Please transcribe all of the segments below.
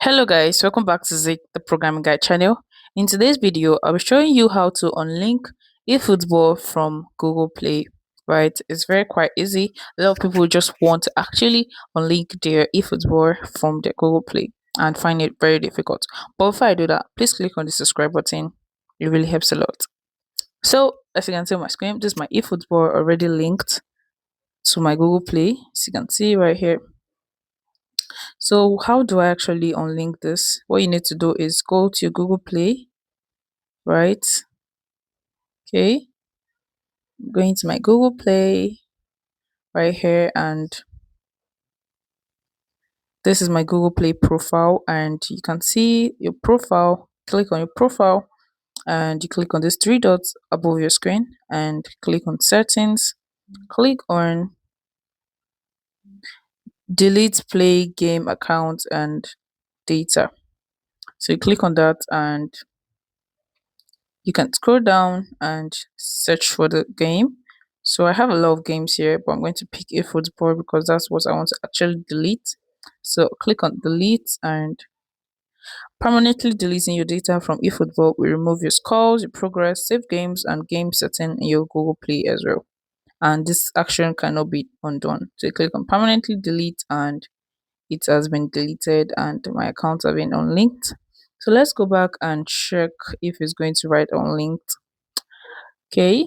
Hello guys, welcome back to the programming guide channel. In today's video, I'll be showing you how to unlink eFootball from Google Play. Right, it's very quite easy. A lot of people just want to actually unlink their eFootball from their Google Play and find it very difficult. But before I do that, please click on the subscribe button. It really helps a lot. So as you can see on my screen, this is my eFootball already linked to my Google Play. As you can see right here. So how do I actually unlink this? What you need to do is go to your Google Play, right? Okay, I'm going to my Google Play right here, and this is my Google Play profile, and you can see your profile. Click on your profile and you click on these three dots above your screen and click on settings. Click on delete play game account and data. So you click on that and you can scroll down and search for the game. So I have a lot of games here, but I'm going to pick eFootball because that's what I want to actually delete. So click on delete, and permanently deleting your data from eFootball will remove your scores, your progress, save games, and game setting in your Google Play as well. And this action cannot be undone. So you click on permanently delete, and it has been deleted and my account has been unlinked. So let's go back and check if it's going to write unlinked. Okay,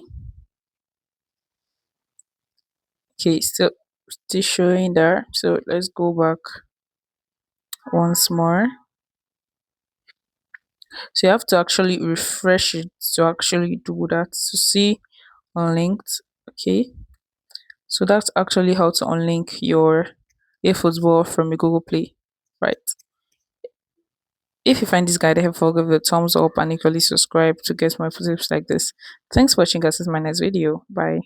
still showing there. So let's go back once more. So you have to actually refresh it to actually do that to see unlinked. Okay, so that's actually how to unlink your eFootball from your Google Play, right? If you find this guide helpful, give it a thumbs up and equally subscribe to get more tips like this. Thanks for watching guys. This is my next video. Bye.